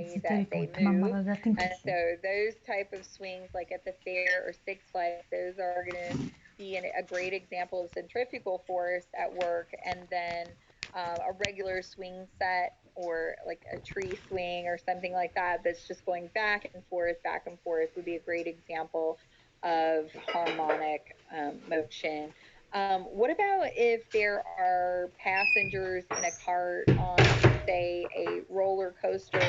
It's that very they good. move. Mamma, thank And you. so those type of swings, like at the fair or Six Flags, those are going to be a great example of centrifugal force at work. And then a regular swing set or like a tree swing or something like that that's just going back and forth would be a great example of harmonic motion. What about if there are passengers in a cart on, say, a roller coaster?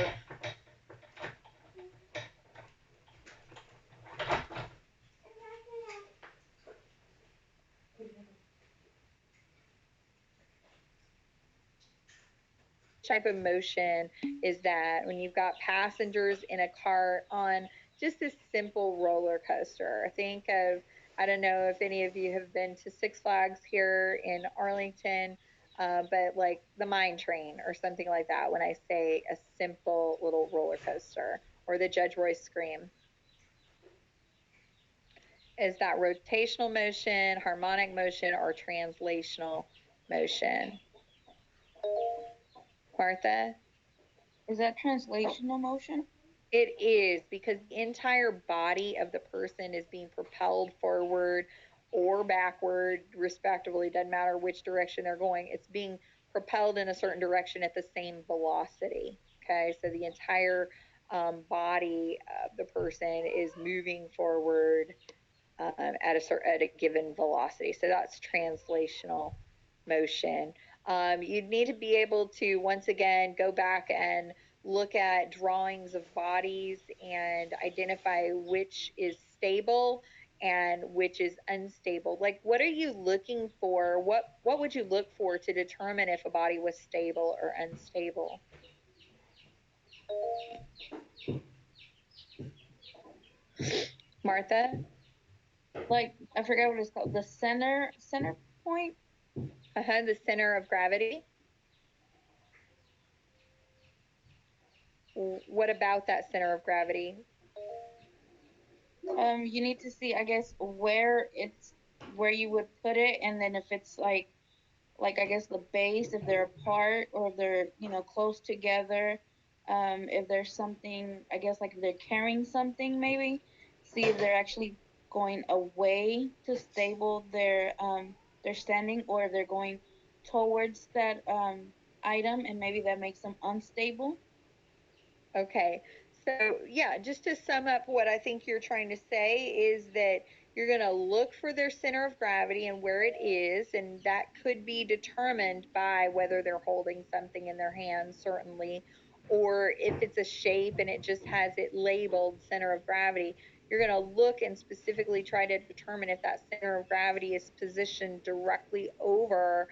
Type of motion is that when you've got passengers in a cart on just a simple roller coaster? Think of, I don't know if any of you have been to Six Flags here in Arlington, but like the Mine Train or something like that when I say a simple little roller coaster, or the Judge Roy Scream. Is that rotational motion, harmonic motion, or translational motion? Martha? Is that translational motion? It is, because the entire body of the person is being propelled forward or backward, respectively. Doesn't matter which direction they're going. It's being propelled in a certain direction at the same velocity. Okay, so the entire body of the person is moving forward at a given velocity. So that's translational motion. You'd need to be able to once again go back and look at drawings of bodies and identify which is stable and which is unstable. Like, what are you looking for? What would you look for to determine if a body was stable or unstable? Martha? Like, I forgot what it's called. The center point. The center of gravity. What about that center of gravity? You need to see, I guess, where you would put it, and then if it's like I guess the base, if they're apart or if they're close together. If there's something, I guess, like if they're carrying something, maybe see if they're actually going away to stable their standing, or if they're going towards that item, and maybe that makes them unstable. Okay. So, yeah, just to sum up what I think you're trying to say is that you're going to look for their center of gravity and where it is, and that could be determined by whether they're holding something in their hands, certainly, or if it's a shape and it just has it labeled center of gravity. You're going to look and specifically try to determine if that center of gravity is positioned directly over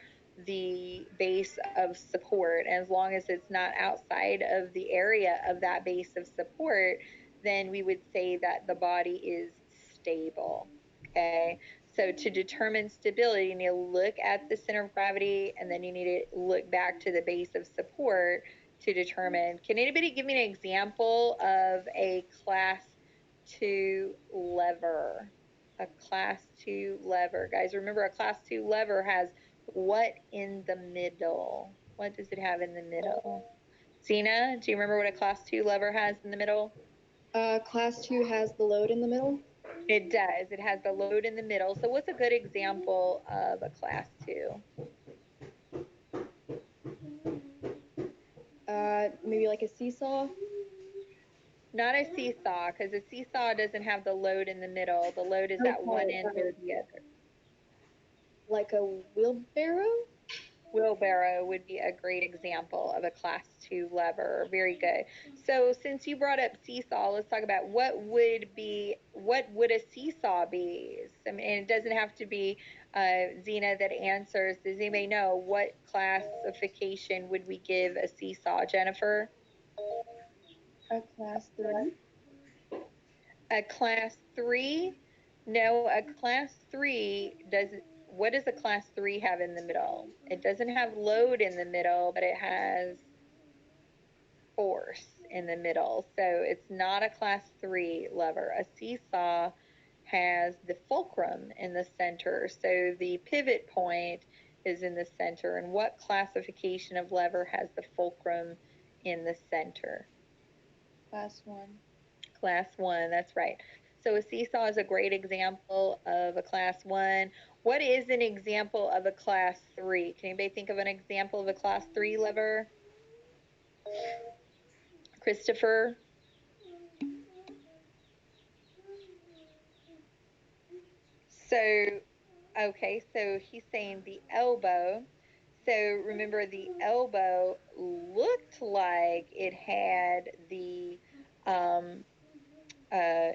the base of support. And as long as it's not outside of the area of that base of support, then we would say that the body is stable. Okay. So to determine stability, you need to look at the center of gravity, and then you need to look back to the base of support to determine. Can anybody give me an example of a class 2 lever? A class 2 lever. Guys, remember, a class 2 lever has what in the middle? What does it have in the middle? Zena, do you remember what a class 2 lever has in the middle? Class 2 has the load in the middle. It does. It has the load in the middle. So what's a good example of a class 2? Maybe like a seesaw. Not a seesaw, because a seesaw doesn't have the load in the middle. The load is at one end or the other. Like a wheelbarrow. Wheelbarrow would be a great example of a class 2 lever. Very good. So since you brought up seesaw, let's talk about what would a seesaw be? I mean, it doesn't have to be Zena that answers. Does anybody know what classification would we give a seesaw? Jennifer? A class 3. A class 3? No, a class 3 doesn't. What does a class 3 have in the middle? It doesn't have load in the middle, but it has force in the middle. So it's not a class 3 lever. A seesaw has the fulcrum in the center. So the pivot point is in the center. And what classification of lever has the fulcrum in the center? Class 1. Class 1, that's right. So a seesaw is a great example of a class 1. What is an example of a class 3? Can anybody think of an example of a class 3 lever? Christopher? So, okay, so he's saying the elbow. So remember, the elbow looked like it had the, uh,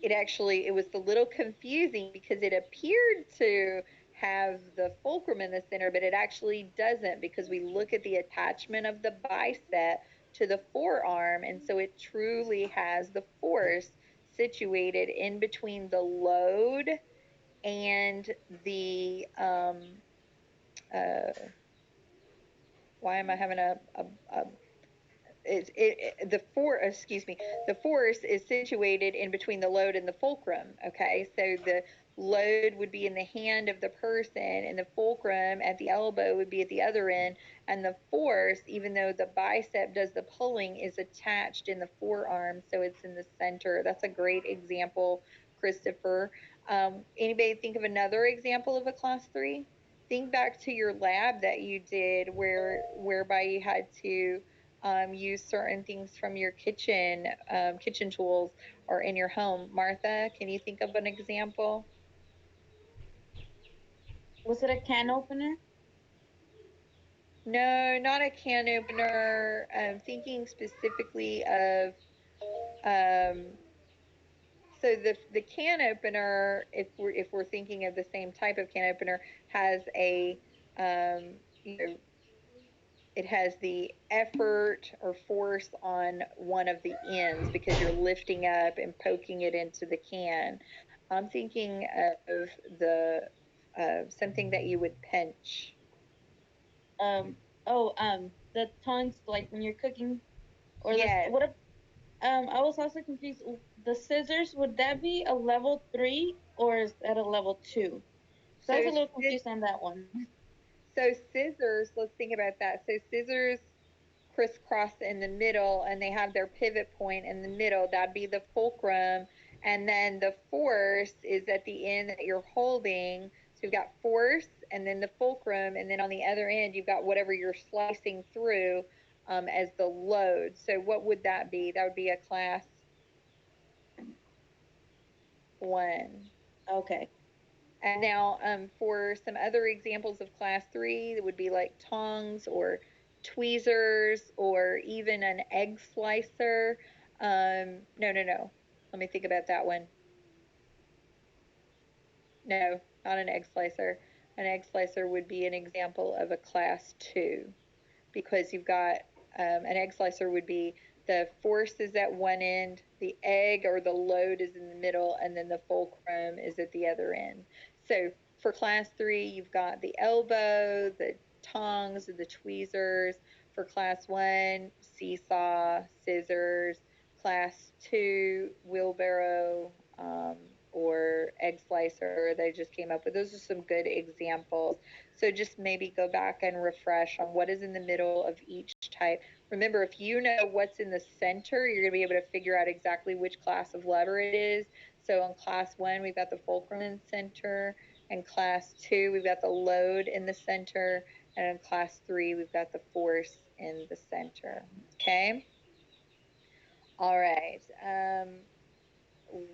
it was a little confusing because it appeared to have the fulcrum in the center, but it actually doesn't, because we look at the attachment of the bicep to the forearm, and so it truly has the force situated in between the load and the why am I having a the force is situated in between the load and the fulcrum. Okay, so the load would be in the hand of the person, and the fulcrum at the elbow would be at the other end, and the force, even though the bicep does the pulling, is attached in the forearm, so it's in the center. That's a great example, Christopher. Anybody think of another example of a class 3? Think back to your lab that you did whereby you had to use certain things from your kitchen tools, or in your home. Martha, can you think of an example? Was it a can opener? No, not a can opener. I'm thinking specifically of, um, so the can opener, if we're thinking of the same type of can opener, has a, you know, it has the effort or force on one of the ends because you're lifting up and poking it into the can. I'm thinking of the something that you would pinch. Um, the tongs, like when you're cooking, or the Yes. what? I was also confused. The scissors, would that be a level 3 or is that a level 2? So I was So a little confused on that one. scissors. Let's think about that. So scissors crisscross in the middle, and they have their pivot point in the middle. That'd be the fulcrum, and then the force is at the end that you're holding. So you've got force and then the fulcrum, and then on the other end you've got whatever you're slicing through as the load. So what would that be? That would be a class 1. Okay. And now for some other examples of class 3, it would be like tongs or tweezers or even an egg slicer. No. Let me think about that one. No, not an egg slicer. An egg slicer would be an example of a class 2, because you've got an egg slicer would be the force is at one end, the egg or the load is in the middle, and then the fulcrum is at the other end. So for class 3, you've got the elbow, the tongs, the tweezers. For class 1, seesaw, scissors. Class 2, wheelbarrow, or egg slicer they just came up with. Those are some good examples. So just maybe go back and refresh on what is in the middle of each type. Remember, if you know what's in the center, you're going to be able to figure out exactly which class of lever it is. So in class 1, we've got the fulcrum in the center. In class 2, we've got the load in the center. And in class 3, we've got the force in the center. Okay? All right.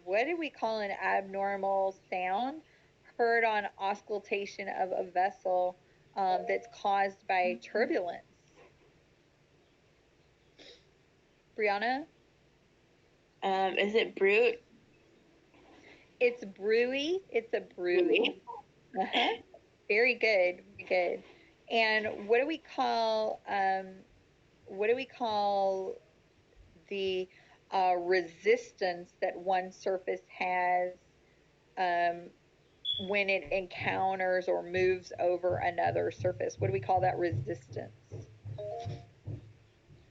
What do we call an abnormal sound heard on auscultation of a vessel that's caused by turbulence? Brianna? Is it brute? It's brewy. It's a brewy. Really? Uh-huh. Very good. Very good. And what do we call the resistance that one surface has um, when it encounters or moves over another surface? What do we call that resistance?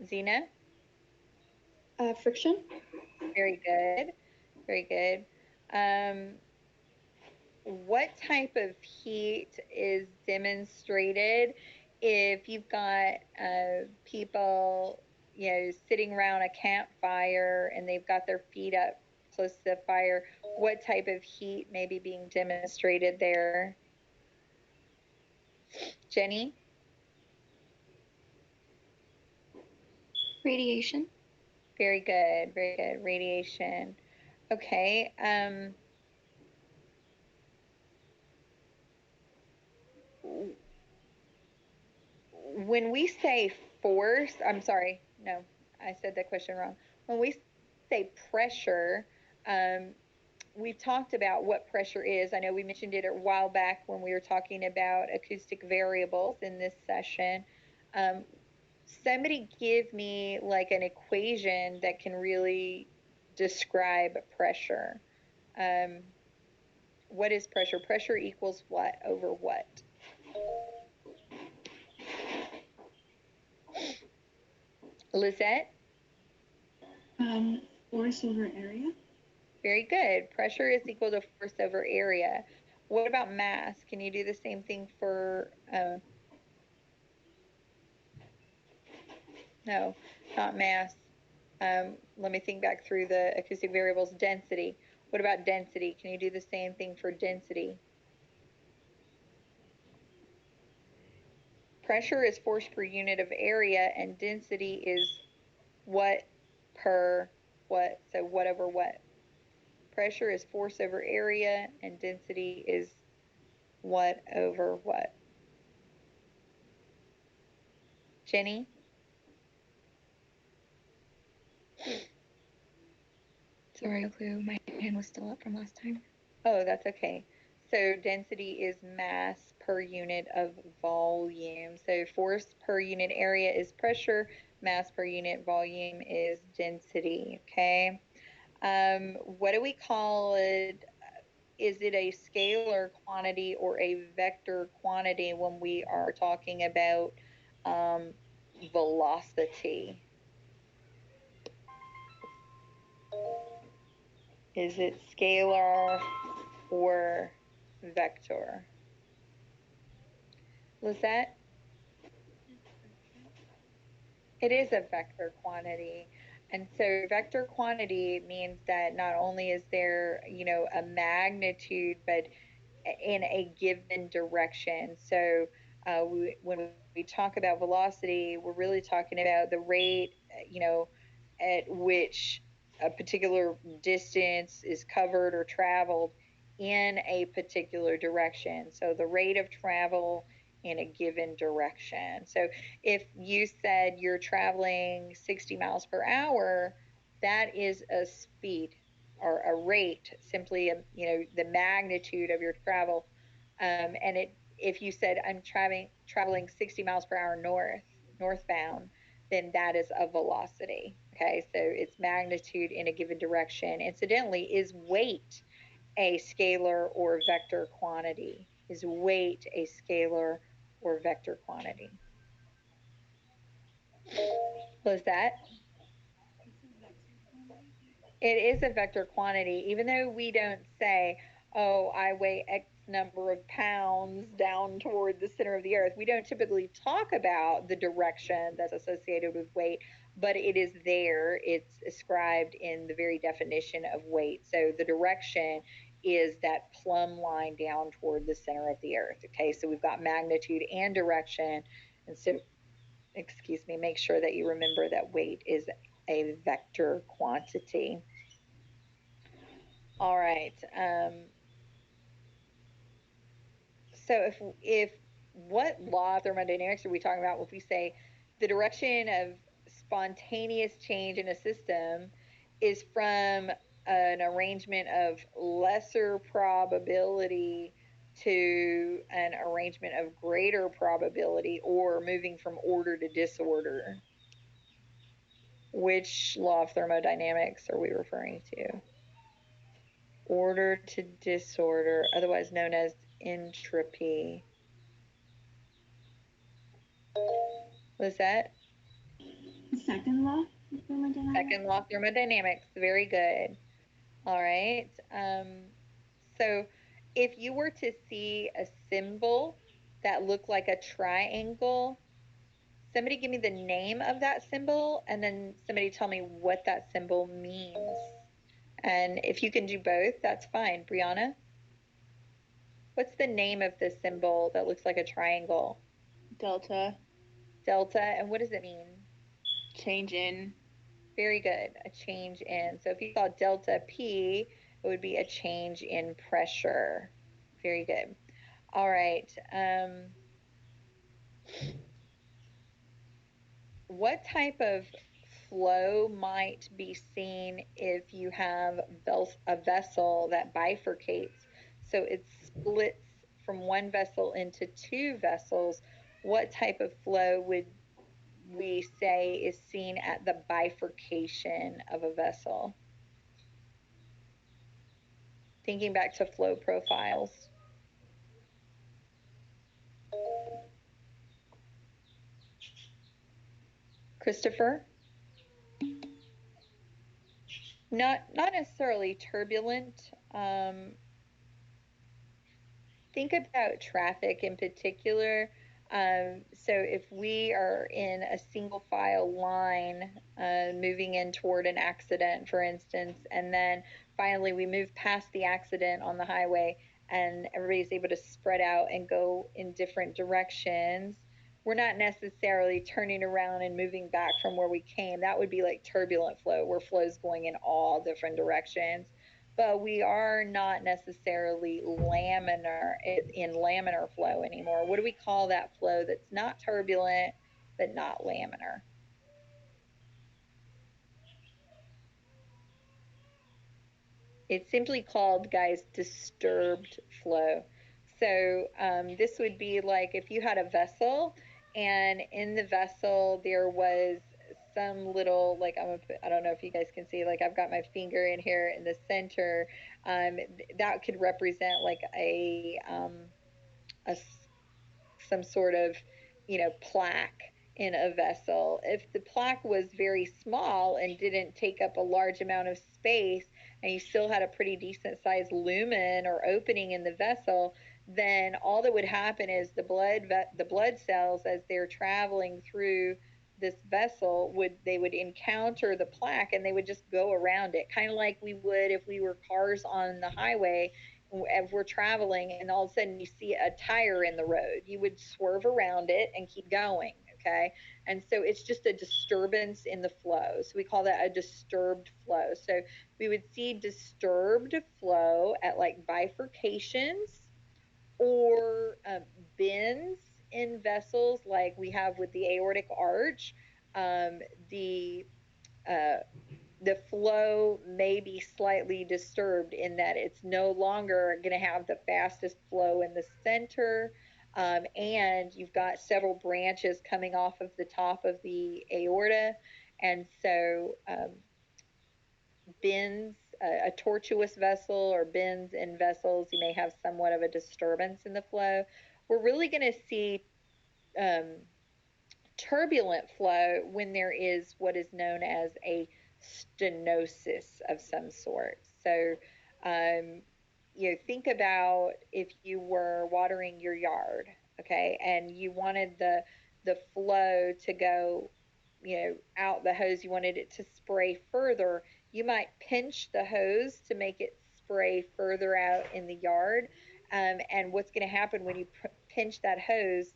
Zena? Friction. Very good. Very good. Um, what type of heat is demonstrated if you've got people, sitting around a campfire and they've got their feet up close to the fire, what type of heat may be being demonstrated there? Jenny? Radiation. Very good, very good. Radiation. Okay. When we say force, I'm sorry, no, I said that question wrong. When we say pressure, we've talked about what pressure is. I know we mentioned it a while back when we were talking about acoustic variables in this session. Somebody give me like an equation that can really describe pressure. What is pressure? Pressure equals what over what? Lizette? Force over area. Very good. Pressure is equal to force over area. What about mass? Can you do the same thing for, no, not mass. Let me think back through the acoustic variables. Density. What about density? Can you do the same thing for density? Pressure is force per unit of area, and density is what per what? So what over what? Pressure is force over area, and density is what over what? Jenny? Sorry, no clue. My hand was still up from last time. Oh, that's okay. So density is mass per unit of volume. So force per unit area is pressure, mass per unit volume is density, okay? What do we call it? Is it a scalar quantity or a vector quantity when we are talking about velocity? Is it scalar or vector? Lizette? It is a vector quantity. And so vector quantity means that not only is there, a magnitude, but in a given direction. So when we talk about velocity, we're really talking about the rate, at which a particular distance is covered or traveled in a particular direction. So the rate of travel in a given direction. So if you said you're traveling 60 miles per hour, that is a speed or a rate, simply, the magnitude of your travel. If you said I'm traveling 60 miles per hour northbound, then that is a velocity. Okay, so it's magnitude in a given direction. Incidentally, is weight a scalar or vector quantity? Is weight a scalar or vector quantity? Was that? It is a vector quantity, even though we don't say, oh, I weigh X number of pounds down toward the center of the earth. We don't typically talk about the direction that's associated with weight, but it is there. It's ascribed in the very definition of weight. So the direction is that plumb line down toward the center of the earth. Okay, so we've got magnitude and direction. And so, make sure that you remember that weight is a vector quantity. All right. So if what law of thermodynamics are we talking about if we say the direction of spontaneous change in a system is from an arrangement of lesser probability to an arrangement of greater probability, or moving from order to disorder? Which law of thermodynamics are we referring to? Order to disorder, otherwise known as entropy. Was that? Second law of thermodynamics. Second law of thermodynamics. Very good. All right. So if you were to see a symbol that looked like a triangle, Somebody give me the name of that symbol, and then somebody tell me what that symbol means. And if you can do both, that's fine. Brianna, what's the name of the symbol that looks like a triangle? Delta. Delta, and what does it mean? Change in. Very good, a change in. So if you saw delta P, it would be a change in pressure. Very good. All right. What type of flow might be seen if you have a vessel that bifurcates? So it splits from one vessel into two vessels. What type of flow would we say is seen at the bifurcation of a vessel? Thinking back to flow profiles. Christopher? Not necessarily turbulent. Think about traffic in particular. So if we are in a single file line moving in toward an accident, for instance, and then finally we move past the accident on the highway and everybody's able to spread out and go in different directions, we're not necessarily turning around and moving back from where we came. That would be like turbulent flow, where flow's going in all different directions. But we are not necessarily laminar in laminar flow anymore. What do we call that flow that's not turbulent but not laminar? It's simply called, guys, disturbed flow. So this would be like if you had a vessel and in the vessel there was some little, like I don't know if you guys can see, like I've got my finger in here in the center. That could represent like some sort of, plaque in a vessel. If the plaque was very small and didn't take up a large amount of space, and you still had a pretty decent sized lumen or opening in the vessel, then all that would happen is the blood cells, as they're traveling through this vessel, they would encounter the plaque and they would just go around it, kind of like we would if we were cars on the highway. If we're traveling and all of a sudden you see a tire in the road, you would swerve around it and keep going. Okay. And so it's just a disturbance in the flow. So we call that a disturbed flow. So we would see disturbed flow at like bifurcations or bends in vessels like we have with the aortic arch. The the flow may be slightly disturbed in that it's no longer going to have the fastest flow in the center, and you've got several branches coming off of the top of the aorta, and so bends, a tortuous vessel or bends in vessels, you may have somewhat of a disturbance in the flow. We're really going to see turbulent flow when there is what is known as a stenosis of some sort. So, think about if you were watering your yard, okay, and you wanted the flow to go, out the hose. You wanted it to spray further. You might pinch the hose to make it spray further out in the yard. And what's going to happen when you pinch that hose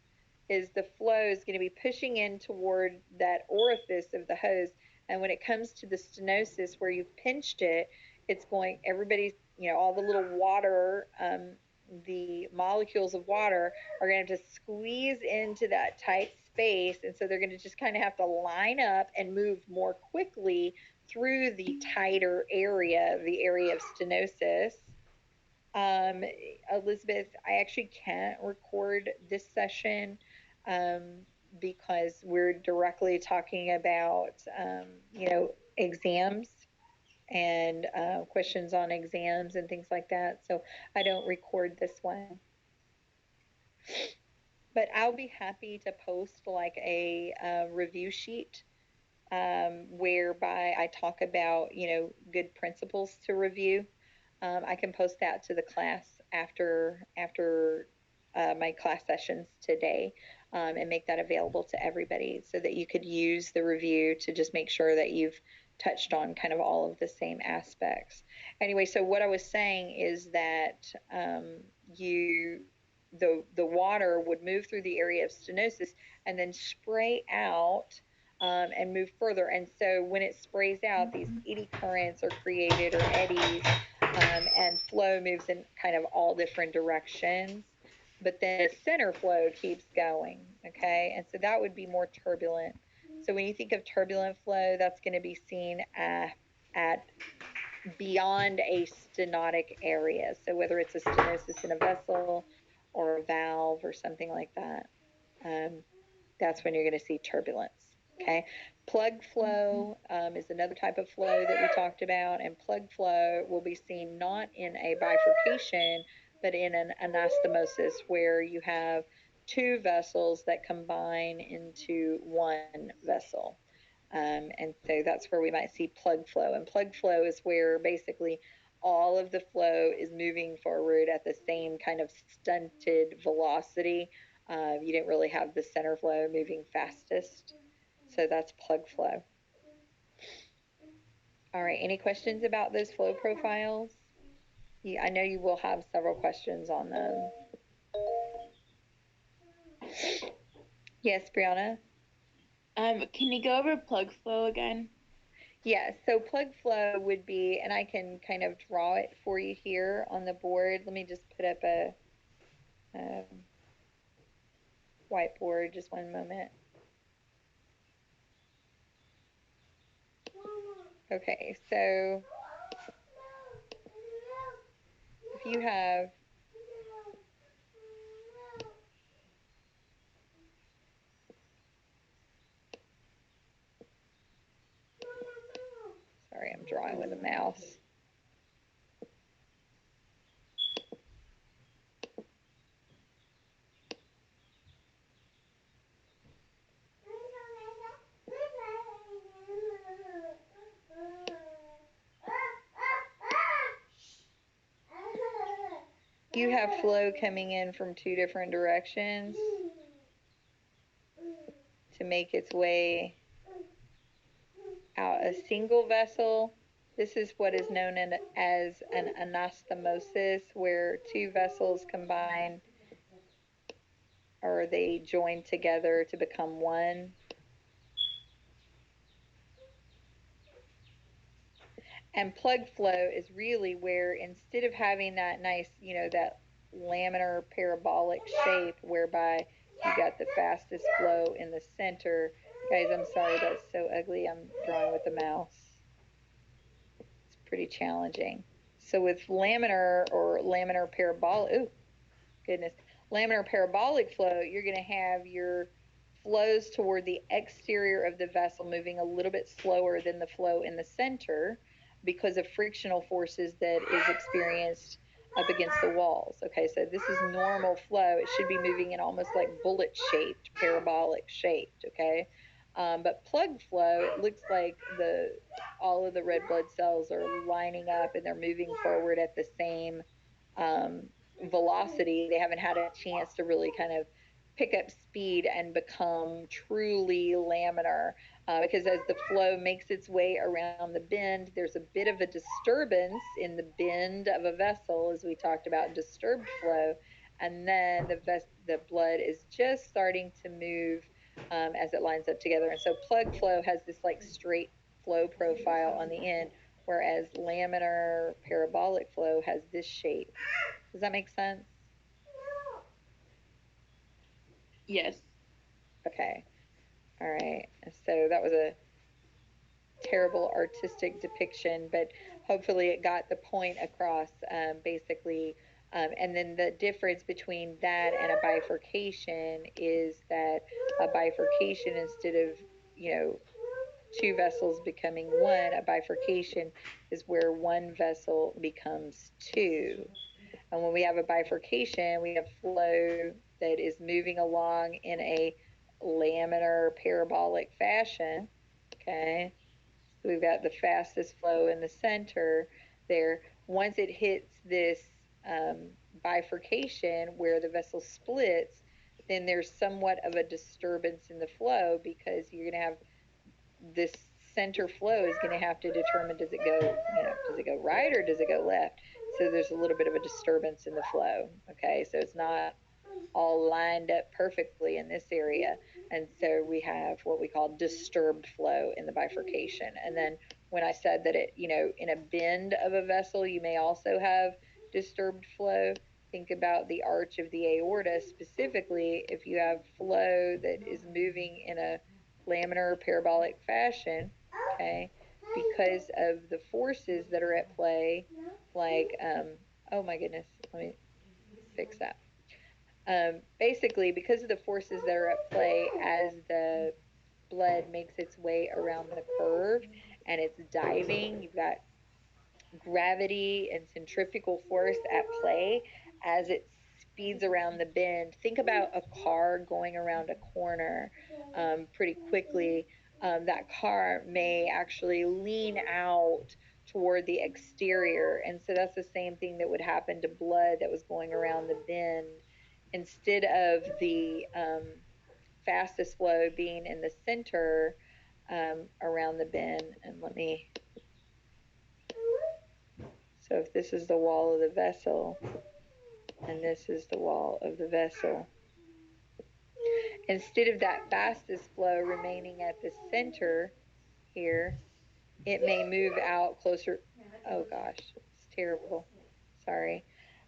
is the flow is going to be pushing in toward that orifice of the hose. And when it comes to the stenosis where you've pinched it, it's going, everybody's, all the little water, the molecules of water are going to have to squeeze into that tight space. And so they're going to just kind of have to line up and move more quickly through the tighter area, the area of stenosis. Elizabeth, I actually can't record this session because we're directly talking about, exams and questions on exams and things like that. So I don't record this one. But I'll be happy to post like a review sheet whereby I talk about, good principles to review. I can post that to the class after my class sessions today. and make that available to everybody so that you could use the review to just make sure that you've touched on kind of all of the same aspects. Anyway, so what I was saying is that the water would move through the area of stenosis and then spray out and move further. And so when it sprays out, these eddy currents are created, or eddies, and flow moves in kind of all different directions. But then the center flow keeps going, okay? And so that would be more turbulent. So when you think of turbulent flow, that's going to be seen at beyond a stenotic area. So whether it's a stenosis in a vessel or a valve or something like that, that's when you're going to see turbulence. Okay, plug flow is another type of flow that we talked about, and plug flow will be seen not in a bifurcation, but in an anastomosis, where you have two vessels that combine into one vessel. And so that's where we might see plug flow. And plug flow is where basically all of the flow is moving forward at the same kind of stunted velocity. You didn't really have the center flow moving fastest. So that's plug flow. All right, any questions about those flow profiles? I know you will have several questions on them. Yes, Brianna? Can you go over plug flow again? Yes, so plug flow would be, and I can kind of draw it for you here on the board. Let me just put up a whiteboard, just one moment. Okay, so if you have sorry, I'm drawing with a mouse. You have flow coming in from two different directions to make its way out a single vessel. This is what is known as an anastomosis, where two vessels combine, or they join together to become one. And plug flow is really where, instead of having that nice, that laminar parabolic shape whereby you got the fastest flow in the center. Guys, I'm sorry, that's so ugly. I'm drawing with the mouse. It's pretty challenging. So with laminar or laminar parabolic, oh, goodness, laminar parabolic flow, you're going to have your flows toward the exterior of the vessel moving a little bit slower than the flow in the center, because of frictional forces that is experienced up against the walls. Okay, so this is normal flow. It should be moving in almost like bullet-shaped, parabolic shaped, okay? But plug flow, it looks like all of the red blood cells are lining up and they're moving forward at the same velocity. They haven't had a chance to really kind of pick up speed and become truly laminar, because as the flow makes its way around the bend, there's a bit of a disturbance in the bend of a vessel, as we talked about, disturbed flow, and then the blood is just starting to move as it lines up together. And so plug flow has this like straight flow profile on the end, whereas laminar parabolic flow has this shape. Does that make sense? Yes. Okay. All right. So that was a terrible artistic depiction, but hopefully it got the point across, basically. And then the difference between that and a bifurcation is that a bifurcation, instead of, two vessels becoming one, a bifurcation is where one vessel becomes two. And when we have a bifurcation, we have flow that is moving along in a laminar parabolic fashion. Okay, so we've got the fastest flow in the center there. Once it hits this bifurcation where the vessel splits, then there's somewhat of a disturbance in the flow, because you're going to have this center flow is going to have to determine, does it go, does it go right or does it go left? So there's a little bit of a disturbance in the flow. Okay, so it's not all lined up perfectly in this area, and so we have what we call disturbed flow in the bifurcation. And then when I said that it, in a bend of a vessel, you may also have disturbed flow. Think about the arch of the aorta specifically. If you have flow that is moving in a laminar parabolic fashion, okay, because of the forces that are at play, like, oh my goodness, let me fix that. Basically, because of the forces that are at play as the blood makes its way around the curve and it's diving, you've got gravity and centrifugal force at play as it speeds around the bend. Think about a car going around a corner pretty quickly. That car may actually lean out toward the exterior, and so that's the same thing that would happen to blood that was going around the bend. Instead of the fastest flow being in the center around the bend, and so if this is the wall of the vessel and this is the wall of the vessel, instead of that fastest flow remaining at the center here, it may move out closer. Oh gosh, it's terrible. Sorry.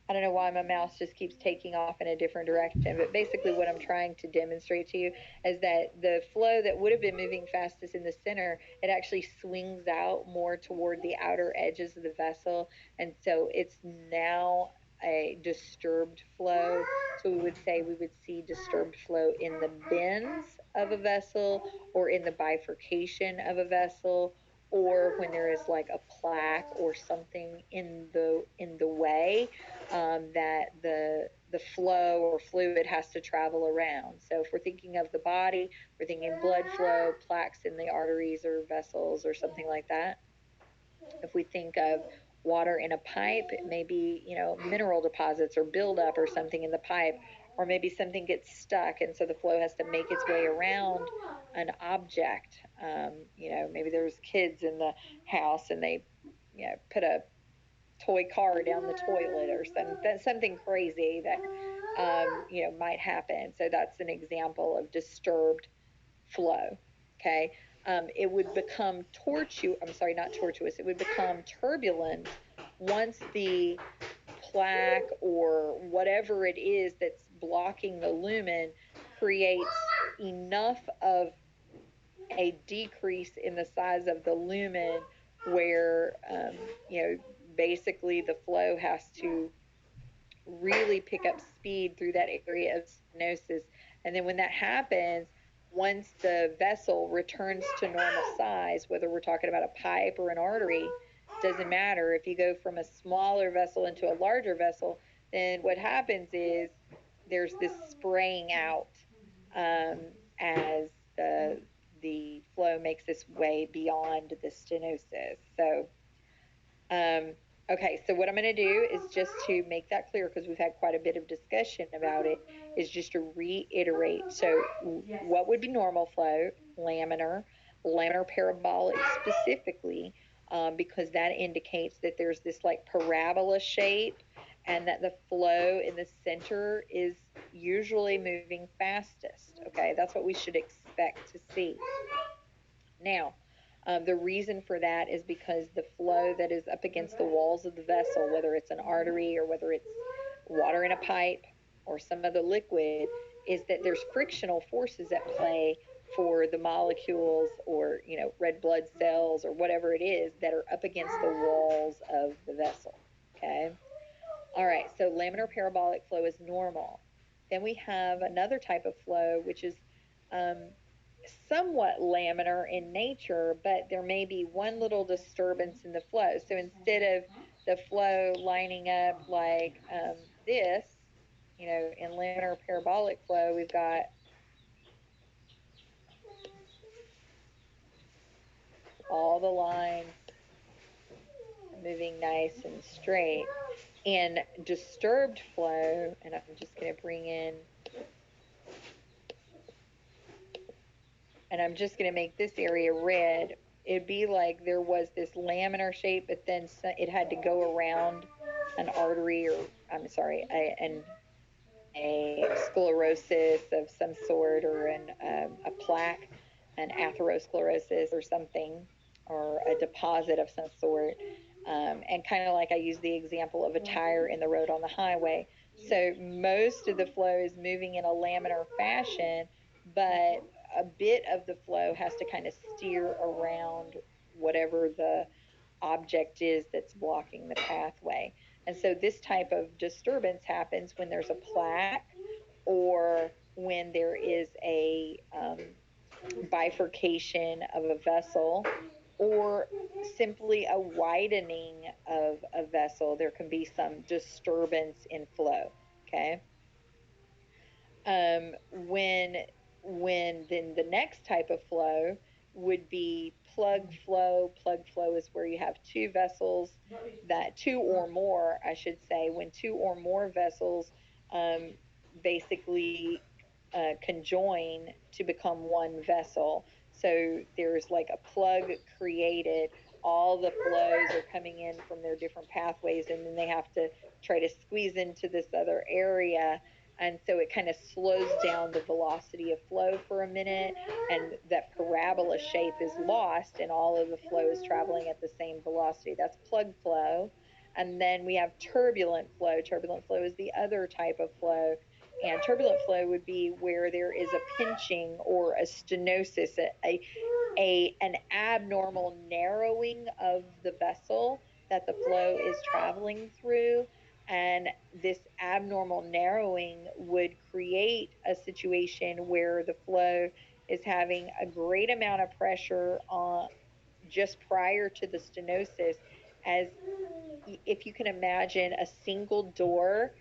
I don't know why my mouse just keeps taking off in a different direction, but basically what I'm trying to demonstrate to you is that the flow that would have been moving fastest in the center, it actually swings out more toward the outer edges of the vessel, and so it's now a disturbed flow. So we would see disturbed flow in the bends of a vessel, or in the bifurcation of a vessel, or when there is like a plaque or something in the way that the flow or fluid has to travel around. So if we're thinking of the body, we're thinking blood flow, plaques in the arteries or vessels or something like that. If we think of water in a pipe, it may be, mineral deposits or buildup or something in the pipe, or maybe something gets stuck, and so the flow has to make its way around an object. Maybe there's kids in the house and they, put a toy car down the toilet or something crazy that, might happen. So that's an example of disturbed flow. Okay. It would become it would become turbulent once the plaque or whatever it is that's blocking the lumen creates enough of a decrease in the size of the lumen where, basically the flow has to really pick up speed through that area of stenosis. And then when that happens, once the vessel returns to normal size, whether we're talking about a pipe or an artery, doesn't matter. If you go from a smaller vessel into a larger vessel, then what happens is there's this spraying out as the flow makes its way beyond the stenosis. So, okay, so what I'm going to do is just to make that clear, because we've had quite a bit of discussion about it, is just to reiterate. So what would be normal flow? Laminar parabolic specifically, because that indicates that there's this like parabola shape and that the flow in the center is usually moving fastest. Okay, that's what we should expect to see. Now, the reason for that is because the flow that is up against the walls of the vessel, whether it's an artery or whether it's water in a pipe or some other liquid, is that there's frictional forces at play for the molecules or, red blood cells or whatever it is that are up against the walls of the vessel. Okay. All right. So laminar parabolic flow is normal. Then we have another type of flow, which is somewhat laminar in nature, but there may be one little disturbance in the flow. So instead of the flow lining up like this, in laminar parabolic flow, we've got all the lines moving nice and straight. In disturbed flow, and I'm just going to bring in and I'm just going to make this area red, it'd be like there was this laminar shape, but then it had to go around an artery, or I'm sorry, a sclerosis of some sort, or a plaque, an atherosclerosis or something, or a deposit of some sort. And kind of like I use the example of a tire in the road on the highway. So most of the flow is moving in a laminar fashion, but a bit of the flow has to kind of steer around whatever the object is that's blocking the pathway. And so this type of disturbance happens when there's a plaque, or when there is a bifurcation of a vessel, or simply a widening of a vessel. There can be some disturbance in flow. Okay. When then the next type of flow would be plug flow. Plug flow is where you have two vessels, that two or more, I should say, when two or more vessels basically conjoin to become one vessel. So there's like a plug created. All the flows are coming in from their different pathways, and then they have to try to squeeze into this other area. And so it kind of slows down the velocity of flow for a minute, and that parabola shape is lost, and all of the flow is traveling at the same velocity. That's plug flow. And then we have turbulent flow. Turbulent flow is the other type of flow. And turbulent flow would be where there is a pinching or a stenosis, an abnormal narrowing of the vessel that the flow is traveling through. And this abnormal narrowing would create a situation where the flow is having a great amount of pressure on just prior to the stenosis, as if you can imagine a single door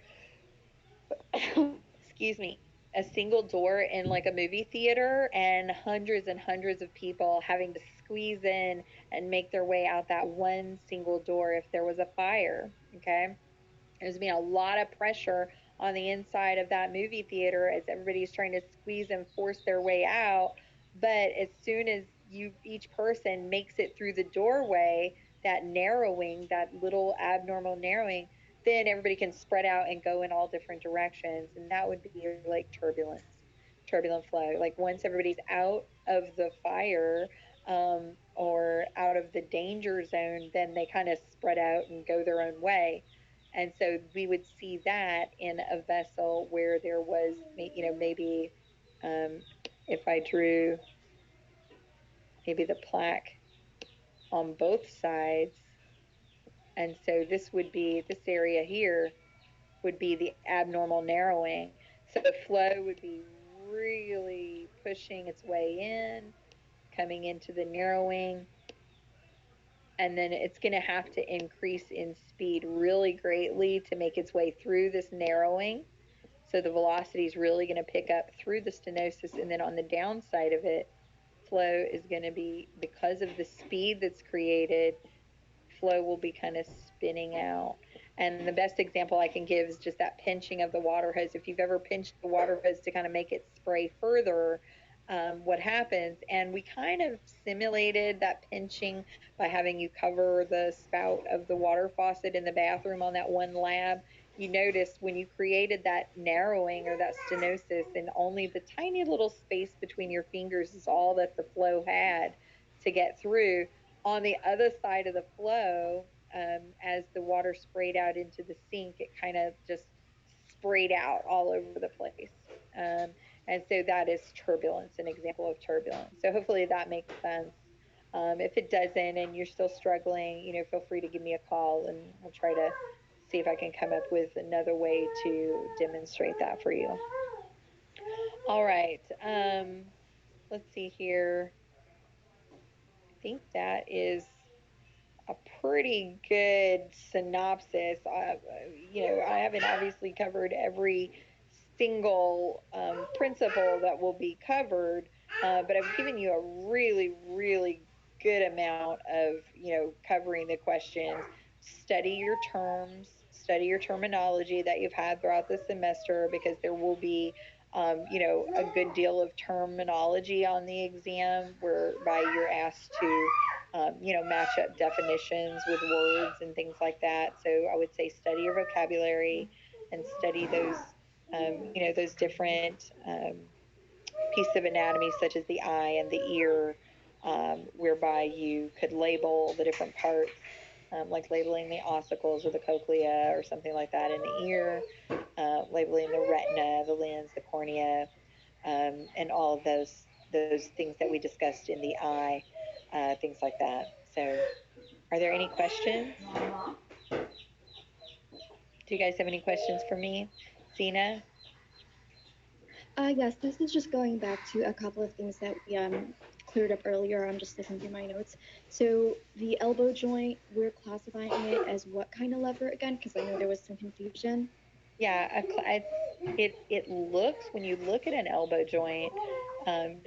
excuse me, a single door in like a movie theater, and hundreds of people having to squeeze in and make their way out that one single door if there was a fire. Okay. There's been a lot of pressure on the inside of that movie theater as everybody's trying to squeeze and force their way out. But as soon as each person makes it through the doorway, that narrowing, that little abnormal narrowing, then everybody can spread out and go in all different directions. And that would be like turbulent flow. Like once everybody's out of the fire, or out of the danger zone, then they kind of spread out and go their own way. And so we would see that in a vessel where there was, maybe if I drew maybe the plaque on both sides. And so this area here would be the abnormal narrowing. So the flow would be really pushing its way in, coming into the narrowing, and then it's going to have to increase in speed really greatly to make its way through this narrowing. So the velocity is really going to pick up through the stenosis, and then on the downside of it, flow is going to be, because of the speed that's created, flow will be kind of spinning out. And the best example I can give is just that pinching of the water hose. If you've ever pinched the water hose to kind of make it spray further, what happens, and we kind of simulated that pinching by having you cover the spout of the water faucet in the bathroom on that one lab. You noticed when you created that narrowing or that stenosis, and only the tiny little space between your fingers is all that the flow had to get through. On the other side of the flow, as the water sprayed out into the sink, it kind of just sprayed out all over the place. And so that is turbulence, an example of turbulence. So hopefully that makes sense. If it doesn't and you're still struggling, feel free to give me a call, and I'll try to see if I can come up with another way to demonstrate that for you. All right. Let's see here. I think that is a pretty good synopsis. I haven't obviously covered every single principle that will be covered, but I've given you a really, really good amount of, covering the questions. Study your terms, study your terminology that you've had throughout the semester, because there will be a good deal of terminology on the exam whereby you're asked to, match up definitions with words and things like that. So I would say study your vocabulary and study those, those different pieces of anatomy, such as the eye and the ear, whereby you could label the different parts, like labeling the ossicles or the cochlea or something like that in the ear, labeling the retina, the lens, the cornea, and all of those things that we discussed in the eye, things like that. So, are there any questions? Do you guys have any questions for me, Zena? Yes, this is just going back to a couple of things that we cleared up earlier. I'm just looking through my notes. So the elbow joint, we're classifying it as what kind of lever again? Because I know there was some confusion. Yeah, it looks, when you look at an elbow joint,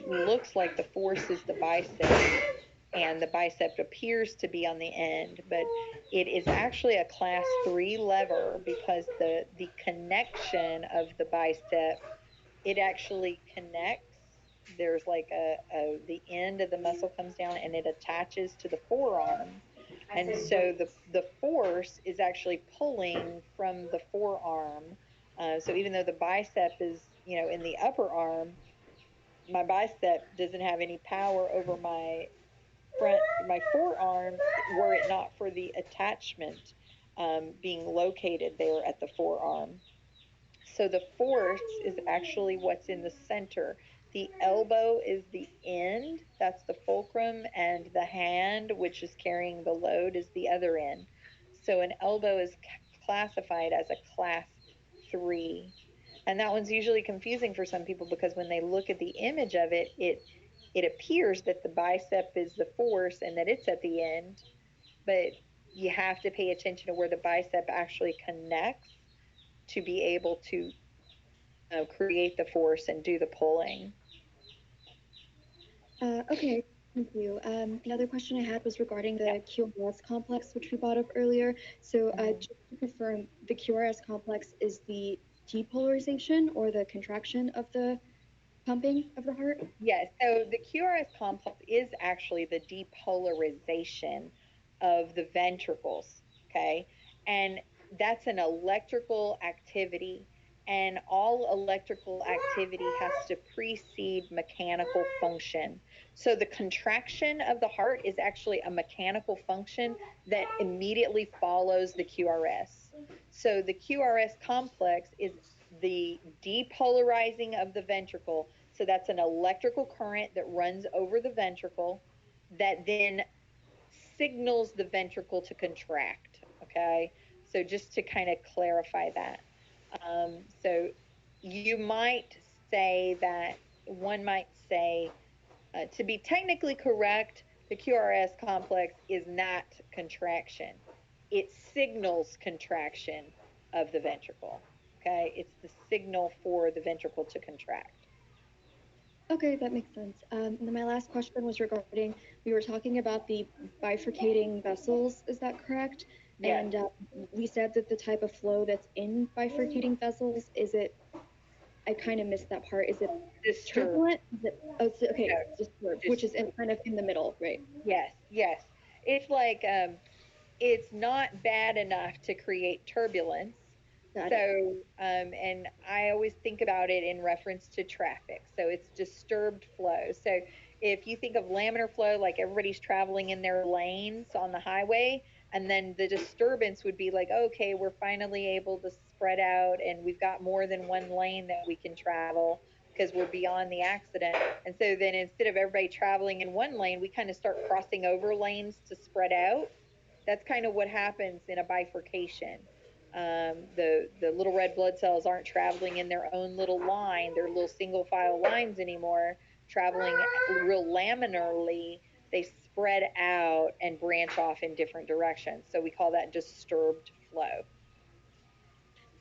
looks like the force is the bicep, and the bicep appears to be on the end, but it is actually a class 3 lever because the connection of the bicep, it actually connects. There's like the end of the muscle comes down and it attaches to the forearm. And so the force is actually pulling from the forearm. So even though the bicep is, in the upper arm, my bicep doesn't have any power over my forearm, were it not for the attachment being located there at the forearm. So the force is actually what's in the center. The elbow is the end, that's the fulcrum, and the hand, which is carrying the load, is the other end. So an elbow is classified as a class 3. And that one's usually confusing for some people because when they look at the image of it, it appears that the bicep is the force and that it's at the end, but you have to pay attention to where the bicep actually connects to be able to create the force and do the pulling. Okay, thank you. Another question I had was regarding the QRS complex, which we brought up earlier. So just to confirm, the QRS complex is the depolarization or the contraction of the pumping of the heart? Yes, so the QRS complex is actually the depolarization of the ventricles, okay? And that's an electrical activity, and all electrical activity has to precede mechanical function. So the contraction of the heart is actually a mechanical function that immediately follows the QRS. So the QRS complex is the depolarizing of the ventricle. So that's an electrical current that runs over the ventricle that then signals the ventricle to contract. Okay, so just to kind of clarify that. So you might say that, one might say, to be technically correct, the QRS complex is not contraction. It signals contraction of the ventricle. Okay, it's the signal for the ventricle to contract. Okay, that makes sense. And then my last question was regarding, we were talking about the bifurcating vessels, is that correct? Yes. And we said that the type of flow that's in bifurcating vessels, is it, I kind of missed that part, is it Disturbed. turbulent? Is it, oh, so, okay, No, disturbed, which is in, kind of in the middle, right? Yes, yes. It's like, it's not bad enough to create turbulence. Got it. So, and I always think about it in reference to traffic. So it's disturbed flow. So if you think of laminar flow, like everybody's traveling in their lanes on the highway, and then the disturbance would be like, okay, we're finally able to spread out and we've got more than one lane that we can travel because we're beyond the accident. And so then instead of everybody traveling in one lane, we kind of start crossing over lanes to spread out. That's kind of what happens in a bifurcation. The little red blood cells aren't traveling in their own little line, their little single file lines anymore, traveling real laminarly. They spread out and branch off in different directions. So we call that disturbed flow.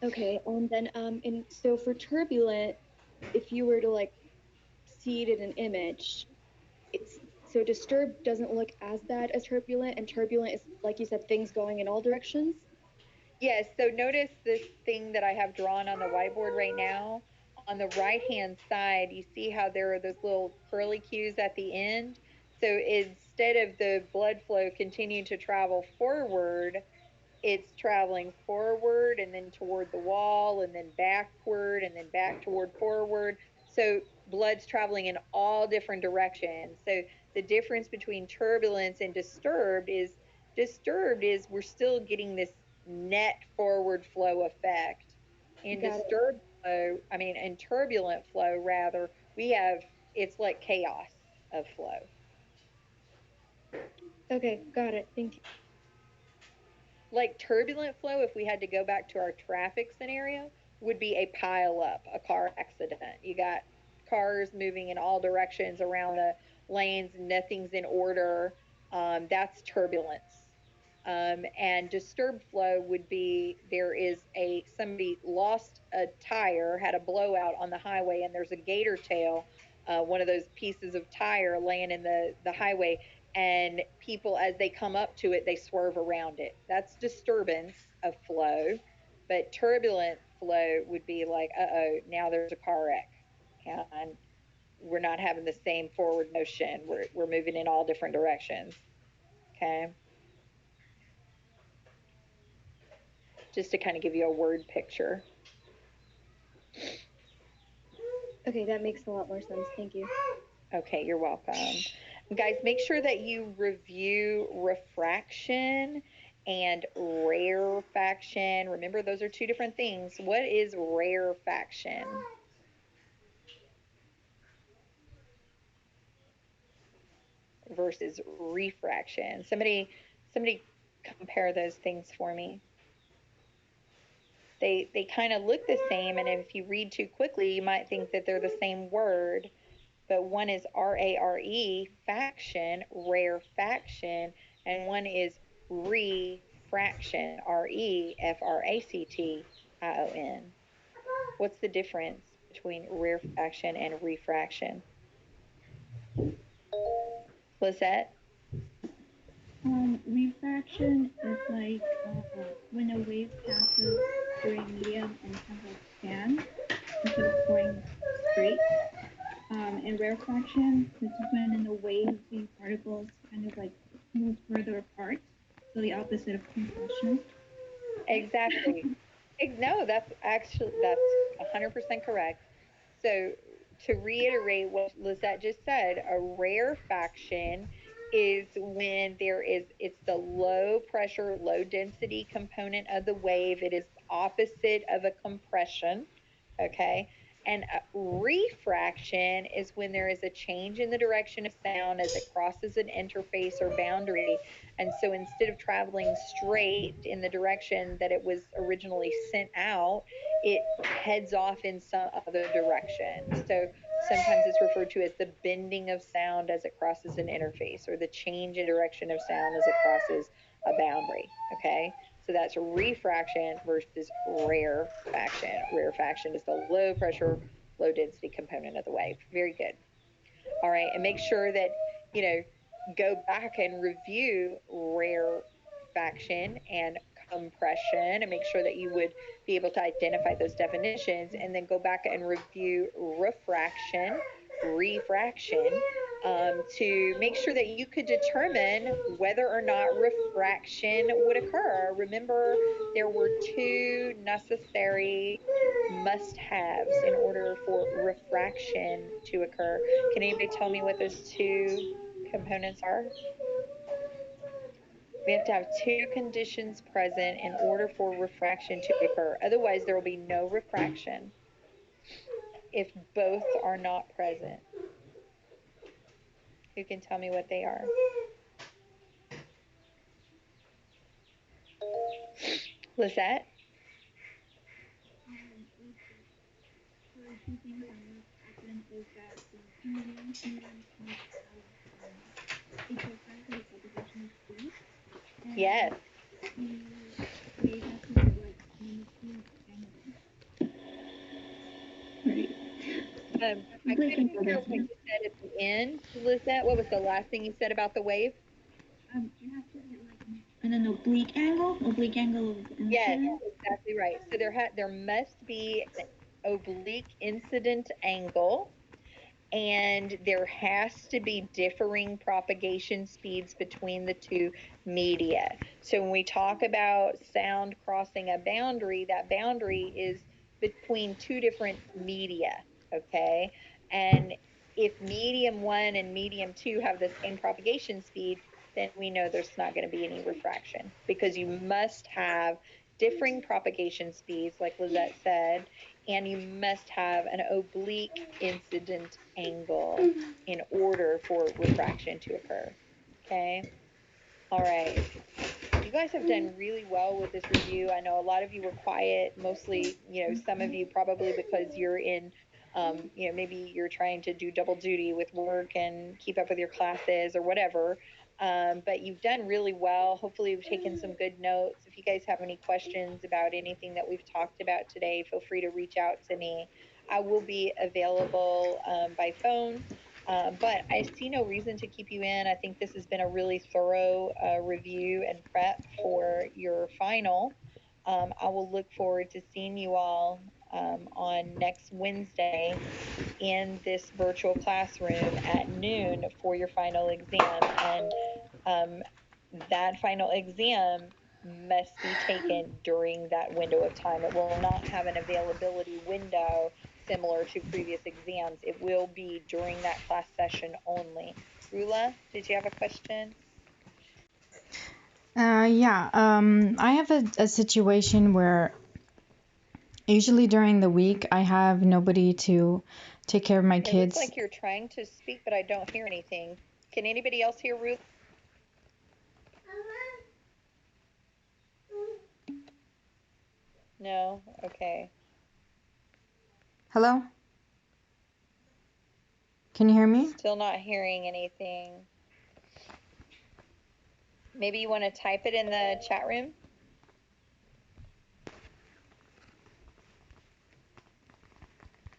Okay, and then so for turbulent, if you were to like see it in an image, it's so disturbed doesn't look as bad as turbulent, and turbulent is, like you said, things going in all directions. Yes, so notice this thing that I have drawn on the whiteboard right now. on the right-hand side, you see how there are those little curly cues at the end? So instead of the blood flow continuing to travel forward, it's traveling forward and then toward the wall and then backward and then back toward forward. So blood's traveling in all different directions. So the difference between turbulence and disturbed is we're still getting this net forward flow effect. In disturbed flow, in turbulent flow rather, it's like chaos of flow. Okay, got it. Thank you. Like turbulent flow, if we had to go back to our traffic scenario, would be a pile up, a car accident. You got cars moving in all directions around the lanes, nothing's in order. That's turbulence. And disturbed flow would be somebody lost a tire, had a blowout on the highway, and there's a gator tail, one of those pieces of tire laying in the highway, and people, as they come up to it, they swerve around it. That's disturbance of flow. But turbulent flow would be like, now there's a car wreck, and we're not having the same forward motion. We're moving in all different directions. Okay. Just to kind of give you a word picture. Okay, that makes a lot more sense. Thank you. Okay, you're welcome. Guys, make sure that you review refraction and rarefaction. Remember, those are two different things. What is rarefaction? Versus refraction. Somebody compare those things for me. They kind of look the same, and if you read too quickly, you might think that they're the same word. But one is R-A-R-E, faction, rarefaction, and one is refraction, R-E-F-R-A-C-T-I-O-N. What's the difference between rarefaction and refraction? Lisette? Refraction is like when a wave passes through a medium and kind of expands instead of going straight. And rarefaction, this is when the waves between particles kind of like move further apart. So the opposite of compression. Exactly. No, that's 100% correct. So to reiterate what Lisette just said, a rarefaction is when it's the low pressure, low density component of the wave. It is opposite of a compression, okay? And refraction is when there is a change in the direction of sound as it crosses an interface or boundary. And so instead of traveling straight in the direction that it was originally sent out, it heads off in some other direction. So sometimes it's referred to as the bending of sound as it crosses an interface, or the change in direction of sound as it crosses a boundary, okay? So that's refraction versus rarefaction. Rarefaction is the low pressure, low density component of the wave. Very good. All right, and make sure that, go back and review rarefaction and compression, and make sure that you would be able to identify those definitions, and then go back and review refraction, to make sure that you could determine whether or not refraction would occur. Remember, there were two necessary must-haves in order for refraction to occur. Can anybody tell me what those two components are? We have to have two conditions present in order for refraction to occur. Otherwise, there will be no refraction if both are not present. Who can tell me what they are? Lisette? Two things that must happen is that the medium must have equal size of subdivision of speed. Yes. The wave has to be like minuscule angle. Right. I couldn't hear what you said at the end, Lisette. What was the last thing you said about the wave? It has to be like an oblique angle of the Yes, exactly right. So there must be oblique incident angle, and there has to be differing propagation speeds between the two media. So when we talk about sound crossing a boundary, that boundary is between two different media, okay? And if medium 1 and medium 2 have the same propagation speed, then we know there's not going to be any refraction, because you must have differing propagation speeds, like Lizette said, and you must have an oblique incident angle in order for refraction to occur. Okay? All right. You guys have done really well with this review. I know a lot of you were quiet, mostly, some of you probably because you're in, maybe you're trying to do double duty with work and keep up with your classes or whatever. But you've done really well. Hopefully you've taken some good notes. If you guys have any questions about anything that we've talked about today, feel free to reach out to me. I will be available by phone. But I see no reason to keep you in. I think this has been a really thorough review and prep for your final. I will look forward to seeing you all on next Wednesday in this virtual classroom at noon for your final exam. And that final exam must be taken during that window of time. It will not have an availability window similar to previous exams. It will be during that class session only. Rula, did you have a question? Yeah, I have a situation where usually during the week I have nobody to take care of my It kids. looks like you're trying to speak, but I don't hear anything. Can anybody else hear Rula? No? Okay. Hello? Can you hear me? Still not hearing anything. Maybe you want to type it in the chat room?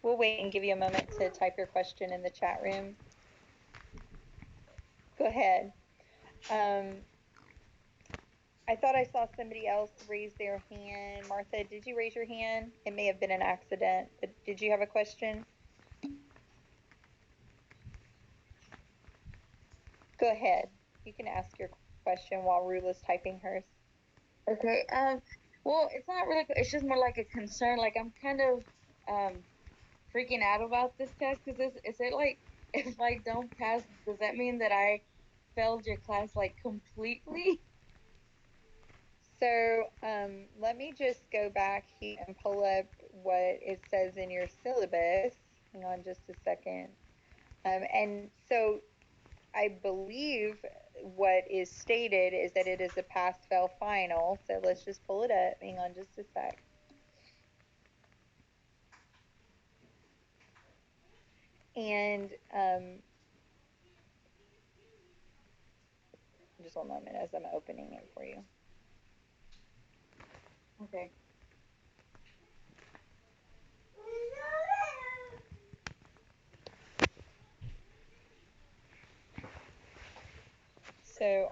We'll wait and give you a moment to type your question in the chat room. Go ahead. I thought I saw somebody else raise their hand. Martha, did you raise your hand? It may have been an accident, but did you have a question? Go ahead. You can ask your question while Rula's typing hers. Okay. Well, it's not really. It's just more like a concern. Like I'm kind of freaking out about this test because is it like if I don't pass, does that mean that I failed your class like completely? So let me just go back here and pull up what it says in your syllabus. Hang on just a second. And so I believe what is stated is that it is a pass-fail final. So let's just pull it up. Hang on just a sec. And just one moment as I'm opening it for you. Okay. So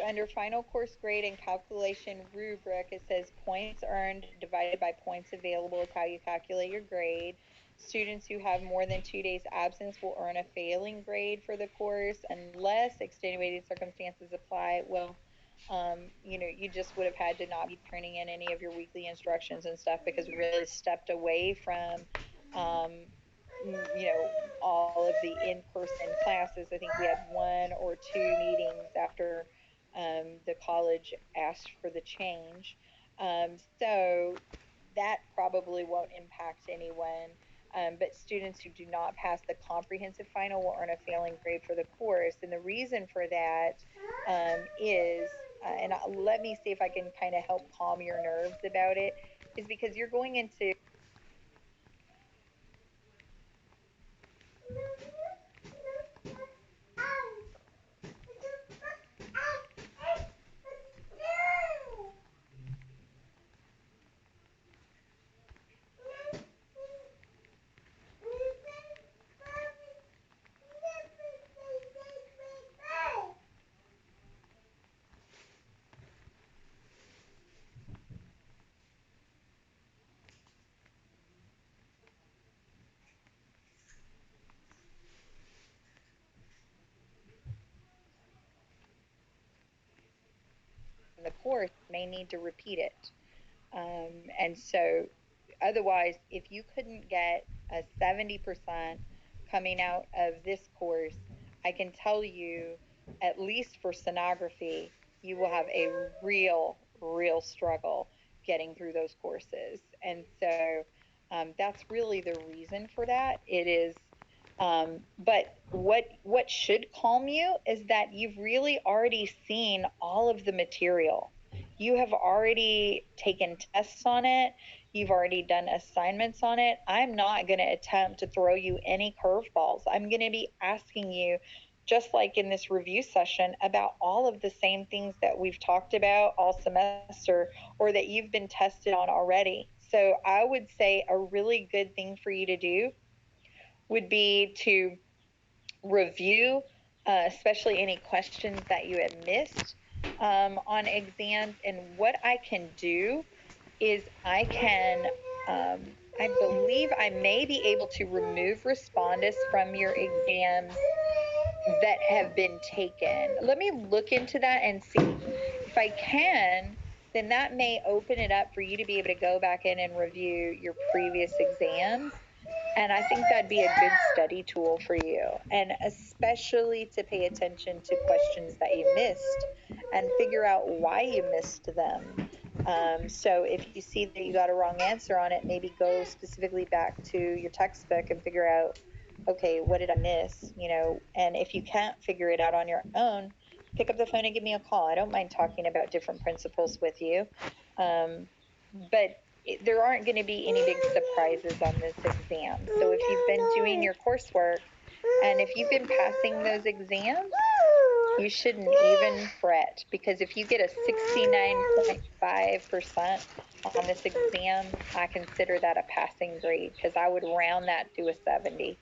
under final course grade and calculation rubric, it says points earned divided by points available is how you calculate your grade. Students who have more than 2 days absence will earn a failing grade for the course unless extenuating circumstances apply. Well, you just would have had to not be turning in any of your weekly instructions and stuff because we really stepped away from all of the in-person classes. I think we had 1 or 2 meetings after the college asked for the change. So that probably won't impact anyone. But students who do not pass the comprehensive final will earn a failing grade for the course. And the reason for that is, and let me see if I can kind of help calm your nerves about it, is because you're going into course may need to repeat it. And so otherwise, if you couldn't get a 70% coming out of this course, I can tell you, at least for sonography, you will have a real struggle getting through those courses. And so that's really the reason for that. It is, but what should calm you is that you've really already seen all of the material. You have already taken tests on it. You've already done assignments on it. I'm not going to attempt to throw you any curveballs. I'm going to be asking you, just like in this review session, about all of the same things that we've talked about all semester or that you've been tested on already. So I would say a really good thing for you to do would be to review, especially any questions that you had missed on exams. And what I can do is I can, I believe I may be able to remove respondus from your exams that have been taken. Let me look into that and see. If I can, then that may open it up for you to be able to go back in and review your previous exams. And I think that'd be a good study tool for you, and especially to pay attention to questions that you missed and figure out why you missed them. So if you see that you got a wrong answer on it, maybe go specifically back to your textbook and figure out, okay, what did I miss? You know, and if you can't figure it out on your own, pick up the phone and give me a call. I don't mind talking about different principles with you. But there aren't going to be any big surprises on this exam. So if you've been doing your coursework and if you've been passing those exams, you shouldn't even fret, because if you get a 69.5% on this exam, I consider that a passing grade, because I would round that to a 70.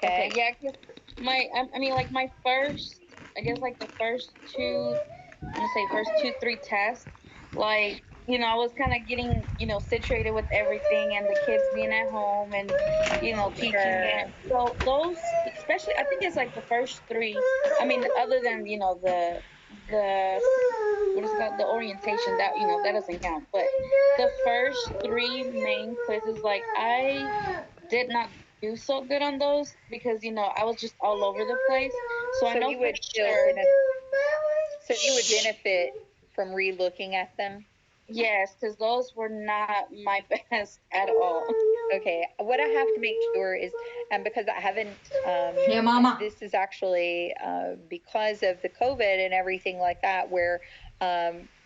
Okay. Yeah, 'cause I mean, like my first, I guess like the first two, I'm gonna say first 2-3 tests, like, you know, I was kind of getting, you know, situated with everything and the kids being at home and, you know, teaching it. So those, especially, I think it's like the first 3, I mean, other than, you know, the what is it called, the orientation, that, you know, that doesn't count. But the first 3 main quizzes, like I did not do so good on those because, you know, I was just all over the place. So I know you would for sure. So you would benefit from re-looking at them? Yes, because those were not my best at all. Okay, what I have to make sure is, because I haven't, Yeah, Mama. this is actually because of the COVID and everything like that, where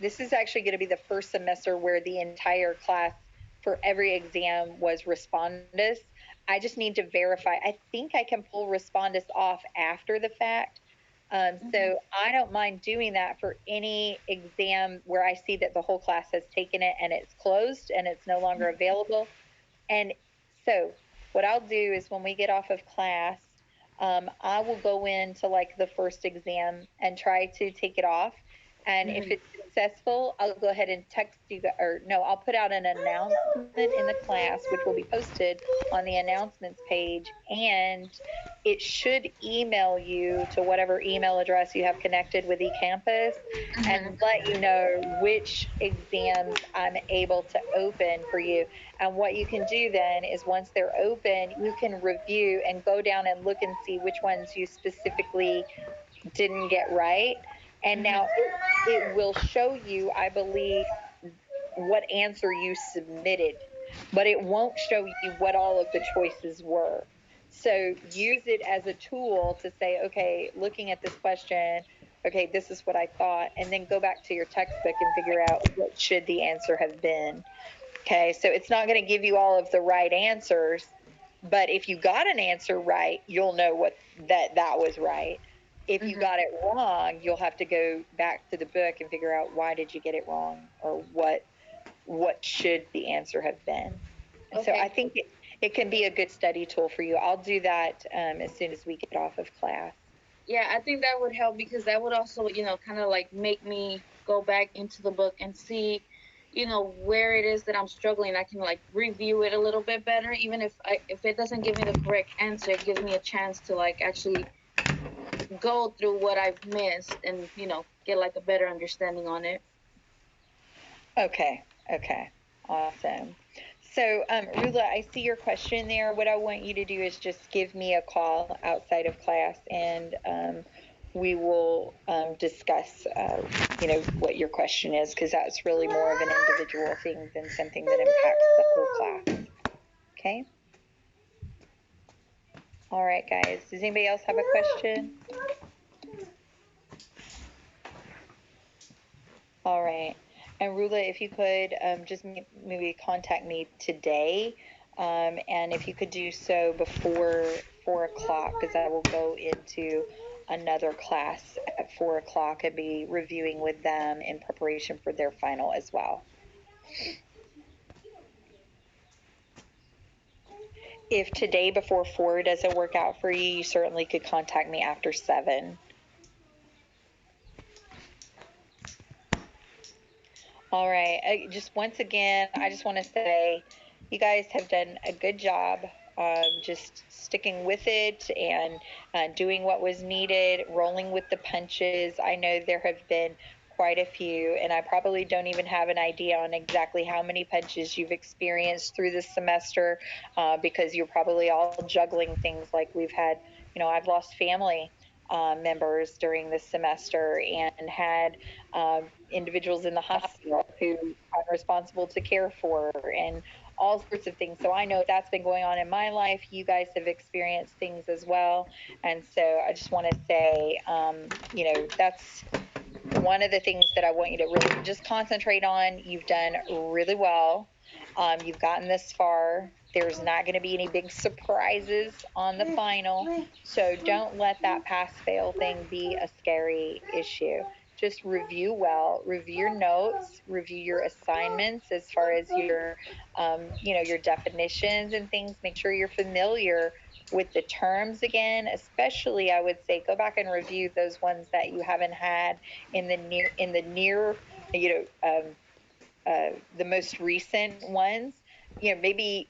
this is actually going to be the first semester where the entire class for every exam was respondus. I just need to verify. I think I can pull respondus off after the fact. So I don't mind doing that for any exam where I see that the whole class has taken it and it's closed and it's no longer available. And so what I'll do is when we get off of class, I will go into like the first exam and try to take it off. And if it's successful, I'll go ahead and text you, I'll put out an announcement in the class, which will be posted on the announcements page, and it should email you to whatever email address you have connected with eCampus and let you know which exams I'm able to open for you. And what you can do then is once they're open, you can review and go down and look and see which ones you specifically didn't get right. And now it will show you, I believe, what answer you submitted, but it won't show you what all of the choices were. So use it as a tool to say, okay, looking at this question, okay, this is what I thought, and then go back to your textbook and figure out what should the answer have been. Okay, so it's not going to give you all of the right answers, but if you got an answer right, you'll know what that was right. If you got it wrong, you'll have to go back to the book and figure out why did you get it wrong, or what should the answer have been. And so I think it can be a good study tool for you. I'll do that as soon as we get off of class. Yeah, I think that would help because that would also, you know, kind of like make me go back into the book and see, you know, where it is that I'm struggling. I can like review it a little bit better. Even if it doesn't give me the correct answer, it gives me a chance to like actually go through what I've missed and, you know, get like a better understanding on it. Okay, okay, awesome. So, Rula, I see your question there. What I want you to do is just give me a call outside of class, and we will discuss, what your question is, because that's really more of an individual thing than something that impacts the whole class. Okay? All right, guys. Does anybody else have a question? All right. And Rula, if you could just maybe contact me today, and if you could do so before 4 o'clock, because I will go into another class at 4 o'clock and be reviewing with them in preparation for their final as well. If today before 4 doesn't work out for you, you certainly could contact me after 7. All right. Just once again, I just want to say you guys have done a good job just sticking with it and doing what was needed, rolling with the punches. I know there have been quite a few, and I probably don't even have an idea on exactly how many punches you've experienced through this semester because you're probably all juggling things like we've had. I've lost family members during this semester and had individuals in the hospital who I'm responsible to care for and all sorts of things. So I know that's been going on in my life. You guys have experienced things as well. And so I just want to say, that's one of the things that I want you to really just concentrate on. You've done really well. You've gotten this far. There's not going to be any big surprises on the final. So don't let that pass-fail thing be a scary issue. Just review well, review your notes, review your assignments as far as your, your definitions and things. Make sure you're familiar with the terms again, especially I would say go back and review those ones that you haven't had in the near, the most recent ones. Maybe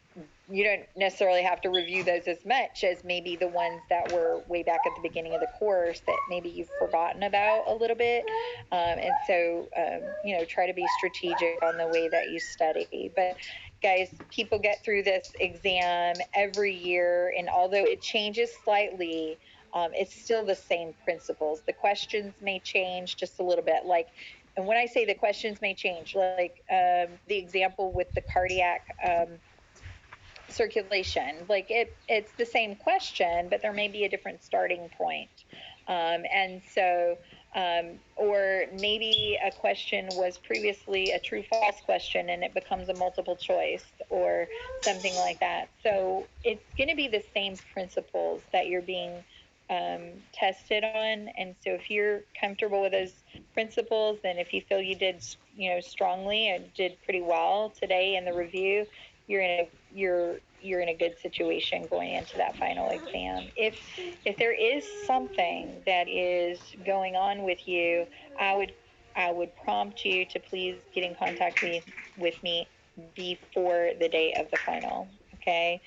you don't necessarily have to review those as much as maybe the ones that were way back at the beginning of the course that maybe you've forgotten about a little bit. And so, try to be strategic on the way that you study. But guys, people get through this exam every year, and although it changes slightly, it's still the same principles. The questions may change just a little bit. And when I say the questions may change, like the example with the cardiac circulation, it's the same question, but there may be a different starting point. And so, or maybe a question was previously a true-false question and it becomes a multiple choice or something like that. So it's going to be the same principles that you're being tested on. And so if you're comfortable with those principles, and if you feel you did, strongly and did pretty well today in the review, you're in a good situation going into that final exam. If there is something that is going on with you, I would prompt you to please get in contact with me before the day of the final. Okay,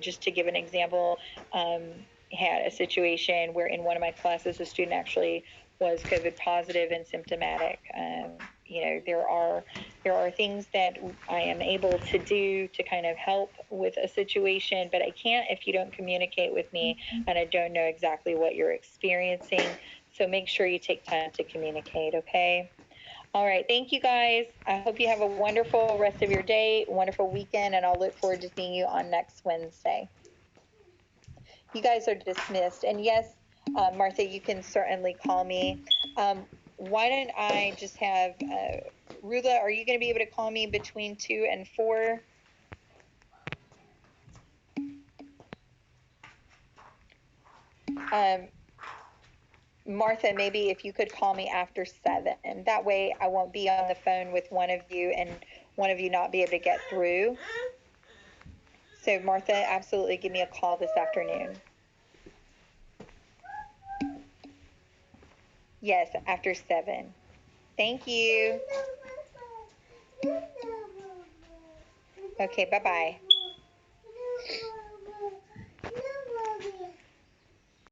just to give an example, had a situation where in one of my classes, a student actually was COVID positive and symptomatic. There are things that I am able to do to kind of help with a situation, but I can't if you don't communicate with me and I don't know exactly what you're experiencing. So make sure you take time to communicate, okay? All right, thank you guys. I hope you have a wonderful rest of your day, wonderful weekend, and I'll look forward to seeing you on next Wednesday. You guys are dismissed. And yes, Martha, you can certainly call me. Why don't I just have, Rula, are you going to be able to call me between 2 and 4? Martha, maybe if you could call me after 7. That way I won't be on the phone with one of you and one of you not be able to get through. So Martha, absolutely give me a call this afternoon. Yes, after 7. Thank you. Okay, bye-bye.